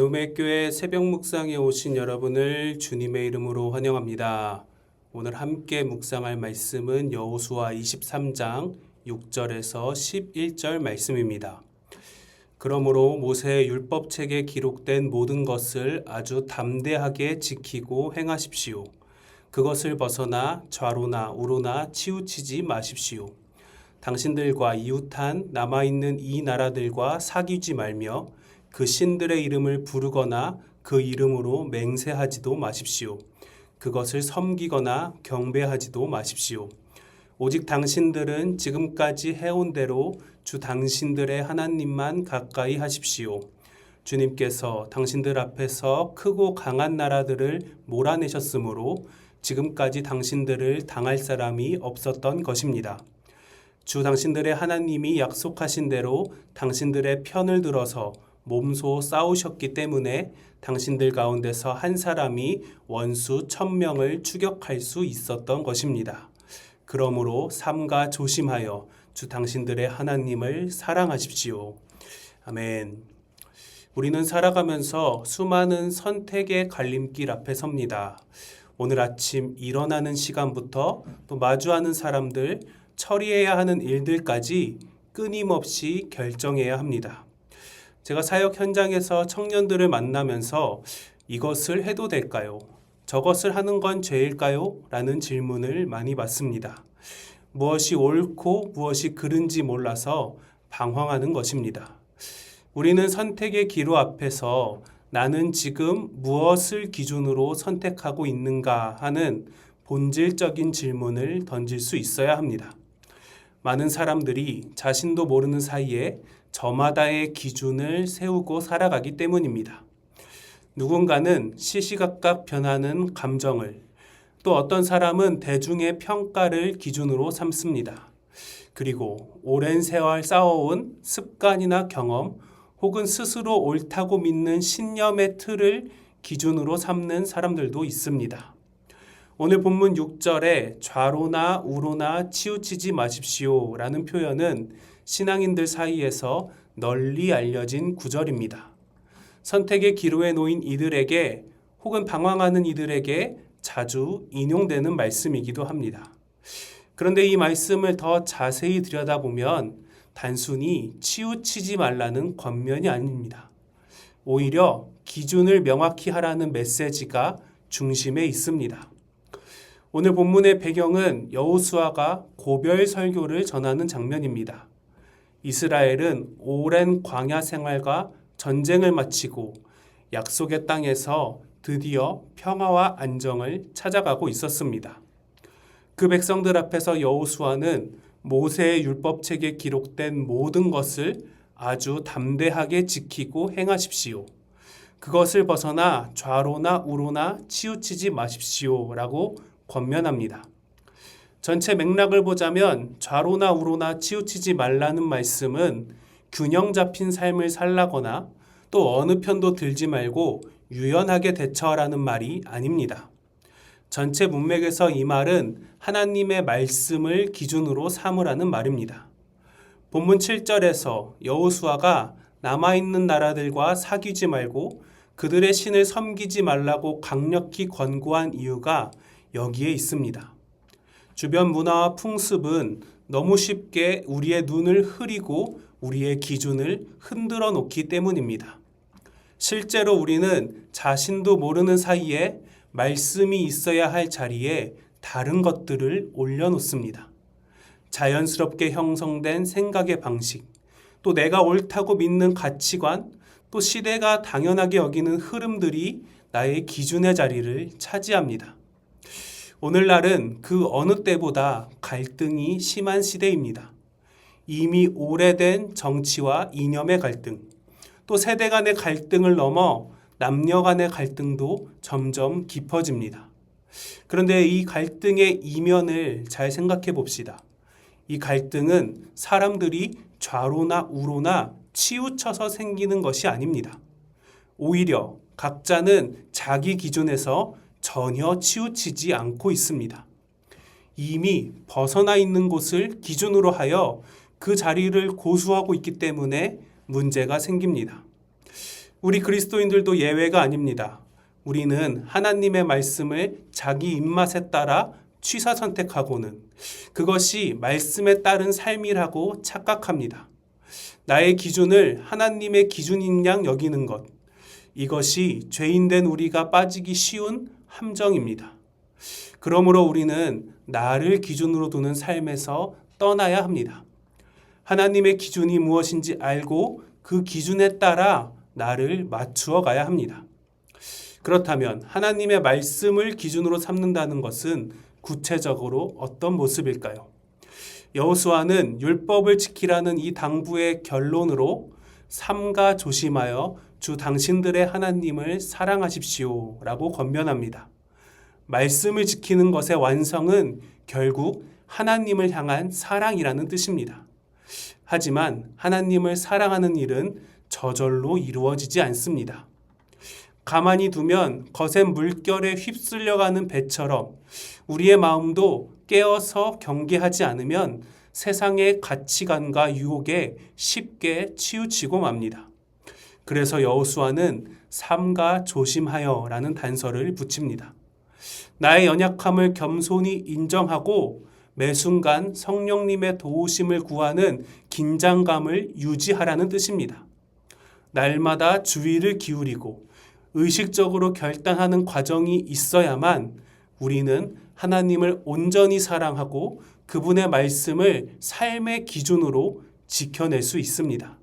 배움의 교회 새벽 묵상에 오신 여러분을 주님의 이름으로 환영합니다. 오늘 함께 묵상할 말씀은 여호수아 23장 6절에서 11절 말씀입니다. 그러므로 모세의 율법책에 기록된 모든 것을 아주 담대하게 지키고 행하십시오. 그것을 벗어나 좌로나 우로나 치우치지 마십시오. 당신들과 이웃한 남아있는 이 나라들과 사귀지 말며 그 신들의 이름을 부르거나 그 이름으로 맹세하지도 마십시오. 그것을 섬기거나 경배하지도 마십시오. 오직 당신들은 지금까지 해온 대로 주 당신들의 하나님만 가까이 하십시오. 주님께서 당신들 앞에서 크고 강한 나라들을 몰아내셨으므로 지금까지 당신들을 당할 사람이 없었던 것입니다. 주 당신들의 하나님이 약속하신 대로 당신들의 편을 들어서 몸소 싸우셨기 때문에 당신들 가운데서 한 사람이 원수 1000명을 추격할 수 있었던 것입니다. 그러므로 삼가 조심하여 주 당신들의 하나님을 사랑하십시오. 아멘. 우리는 살아가면서 수많은 선택의 갈림길 앞에 섭니다. 오늘 아침 일어나는 시간부터 또 마주하는 사람들, 처리해야 하는 일들까지 끊임없이 결정해야 합니다. 제가 사역 현장에서 청년들을 만나면서 이것을 해도 될까요? 저것을 하는 건 죄일까요? 라는 질문을 많이 받습니다. 무엇이 옳고 무엇이 그른지 몰라서 방황하는 것입니다. 우리는 선택의 기로 앞에서 나는 지금 무엇을 기준으로 선택하고 있는가 하는 본질적인 질문을 던질 수 있어야 합니다. 많은 사람들이 자신도 모르는 사이에 저마다의 기준을 세우고 살아가기 때문입니다. 누군가는 시시각각 변하는 감정을, 또 어떤 사람은 대중의 평가를 기준으로 삼습니다. 그리고 오랜 세월 쌓아온 습관이나 경험, 혹은 스스로 옳다고 믿는 신념의 틀을 기준으로 삼는 사람들도 있습니다. 오늘 본문 6절에 좌로나 우로나 치우치지 마십시오 라는 표현은 신앙인들 사이에서 널리 알려진 구절입니다. 선택의 기로에 놓인 이들에게 혹은 방황하는 이들에게 자주 인용되는 말씀이기도 합니다. 그런데 이 말씀을 더 자세히 들여다보면 단순히 치우치지 말라는 권면이 아닙니다. 오히려 기준을 명확히 하라는 메시지가 중심에 있습니다. 오늘 본문의 배경은 여호수아가 고별 설교를 전하는 장면입니다. 이스라엘은 오랜 광야 생활과 전쟁을 마치고 약속의 땅에서 드디어 평화와 안정을 찾아가고 있었습니다. 그 백성들 앞에서 여호수아는 모세의 율법책에 기록된 모든 것을 아주 담대하게 지키고 행하십시오. 그것을 벗어나 좌로나 우로나 치우치지 마십시오 라고 권면합니다. 전체 맥락을 보자면 좌로나 우로나 치우치지 말라는 말씀은 균형 잡힌 삶을 살라거나 또 어느 편도 들지 말고 유연하게 대처하라는 말이 아닙니다. 전체 문맥에서 이 말은 하나님의 말씀을 기준으로 삼으라는 말입니다. 본문 7절에서 여호수아가 남아있는 나라들과 사귀지 말고 그들의 신을 섬기지 말라고 강력히 권고한 이유가 여기에 있습니다. 주변 문화와 풍습은 너무 쉽게 우리의 눈을 흐리고 우리의 기준을 흔들어 놓기 때문입니다. 실제로 우리는 자신도 모르는 사이에 말씀이 있어야 할 자리에 다른 것들을 올려놓습니다. 자연스럽게 형성된 생각의 방식, 또 내가 옳다고 믿는 가치관, 또 시대가 당연하게 여기는 흐름들이 나의 기준의 자리를 차지합니다. 오늘날은 그 어느 때보다 갈등이 심한 시대입니다. 이미 오래된 정치와 이념의 갈등, 또 세대 간의 갈등을 넘어 남녀 간의 갈등도 점점 깊어집니다. 그런데 이 갈등의 이면을 잘 생각해 봅시다. 이 갈등은 사람들이 좌로나 우로나 치우쳐서 생기는 것이 아닙니다. 오히려 각자는 자기 기준에서 전혀 치우치지 않고 있습니다. 이미 벗어나 있는 곳을 기준으로 하여 그 자리를 고수하고 있기 때문에 문제가 생깁니다. 우리 그리스도인들도 예외가 아닙니다. 우리는 하나님의 말씀을 자기 입맛에 따라 취사 선택하고는 그것이 말씀에 따른 삶이라고 착각합니다. 나의 기준을 하나님의 기준인 양 여기는 것, 이것이 죄인된 우리가 빠지기 쉬운 함정입니다. 그러므로 우리는 나를 기준으로 두는 삶에서 떠나야 합니다. 하나님의 기준이 무엇인지 알고 그 기준에 따라 나를 맞추어 가야 합니다. 그렇다면 하나님의 말씀을 기준으로 삼는다는 것은 구체적으로 어떤 모습일까요? 여호수아는 율법을 지키라는 이 당부의 결론으로 삼가 조심하여 주 당신들의 하나님을 사랑하십시오 라고 권면합니다. 말씀을 지키는 것의 완성은 결국 하나님을 향한 사랑이라는 뜻입니다. 하지만 하나님을 사랑하는 일은 저절로 이루어지지 않습니다. 가만히 두면 거센 물결에 휩쓸려가는 배처럼 우리의 마음도 깨어서 경계하지 않으면 세상의 가치관과 유혹에 쉽게 치우치고 맙니다. 그래서 여호수아는 삼가 조심하여 라는 단서를 붙입니다. 나의 연약함을 겸손히 인정하고 매 순간 성령님의 도우심을 구하는 긴장감을 유지하라는 뜻입니다. 날마다 주의를 기울이고 의식적으로 결단하는 과정이 있어야만 우리는 하나님을 온전히 사랑하고 그분의 말씀을 삶의 기준으로 지켜낼 수 있습니다.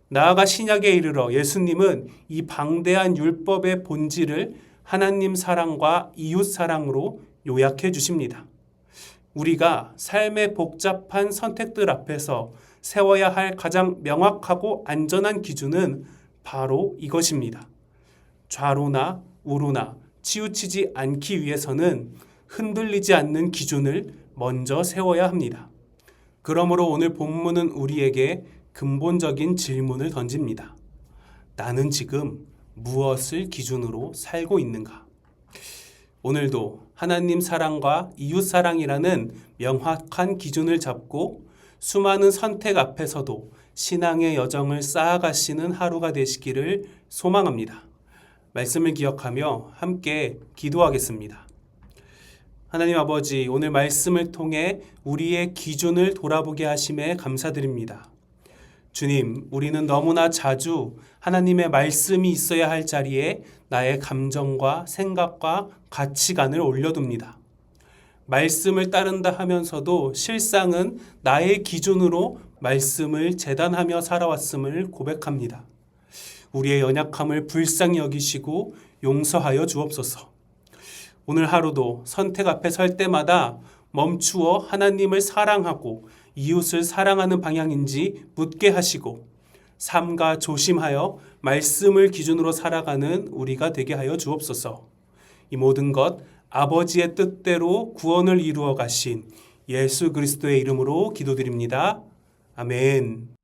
나아가 신약에 이르러 예수님은 이 방대한 율법의 본질을 하나님 사랑과 이웃 사랑으로 요약해 주십니다. 우리가 삶의 복잡한 선택들 앞에서 세워야 할 가장 명확하고 안전한 기준은 바로 이것입니다. 좌로나 우로나 치우치지 않기 위해서는 흔들리지 않는 기준을 먼저 세워야 합니다. 그러므로 오늘 본문은 우리에게 근본적인 질문을 던집니다. 나는 지금 무엇을 기준으로 살고 있는가? 오늘도 하나님 사랑과 이웃 사랑이라는 명확한 기준을 잡고 수많은 선택 앞에서도 신앙의 여정을 쌓아가시는 하루가 되시기를 소망합니다. 말씀을 기억하며 함께 기도하겠습니다. 하나님 아버지, 오늘 말씀을 통해 우리의 기준을 돌아보게 하심에 감사드립니다. 주님, 우리는 너무나 자주 하나님의 말씀이 있어야 할 자리에 나의 감정과 생각과 가치관을 올려둡니다. 말씀을 따른다 하면서도 실상은 나의 기준으로 말씀을 재단하며 살아왔음을 고백합니다. 우리의 연약함을 불쌍히 여기시고 용서하여 주옵소서. 오늘 하루도 선택 앞에 설 때마다 멈추어 하나님을 사랑하고 이웃을 사랑하는 방향인지 묻게 하시고 삼가 조심하여 말씀을 기준으로 살아가는 우리가 되게 하여 주옵소서. 이 모든 것 아버지의 뜻대로 구원을 이루어 가신 예수 그리스도의 이름으로 기도드립니다. 아멘.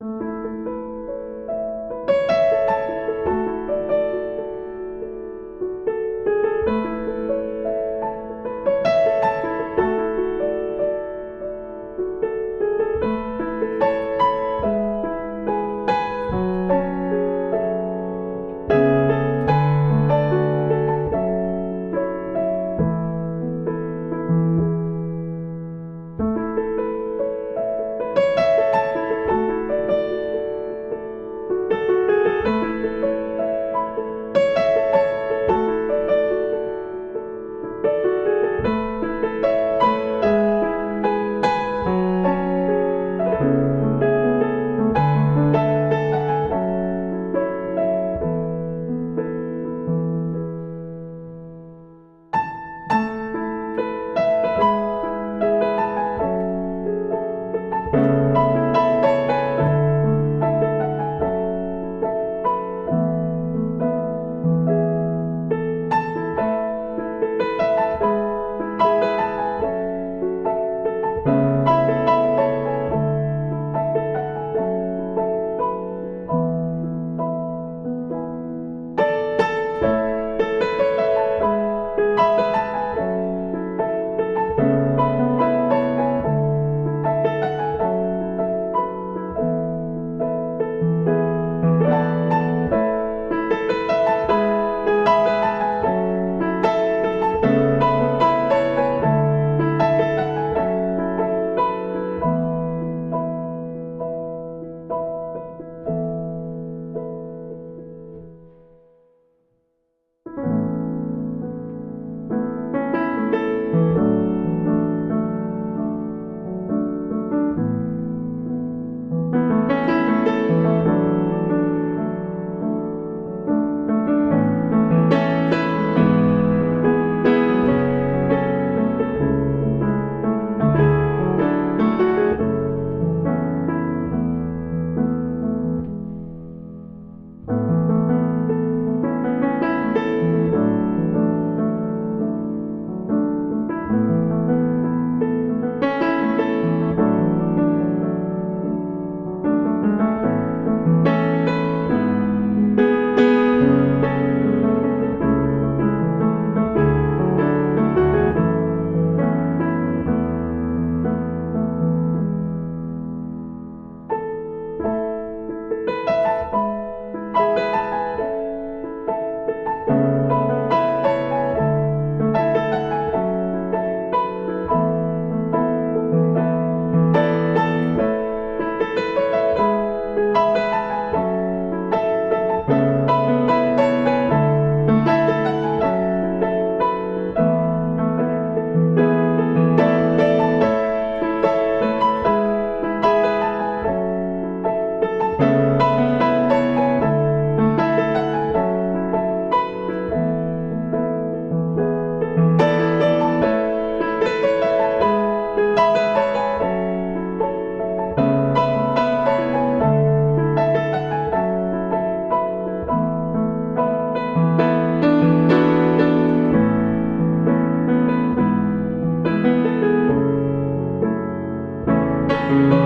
감사합니다.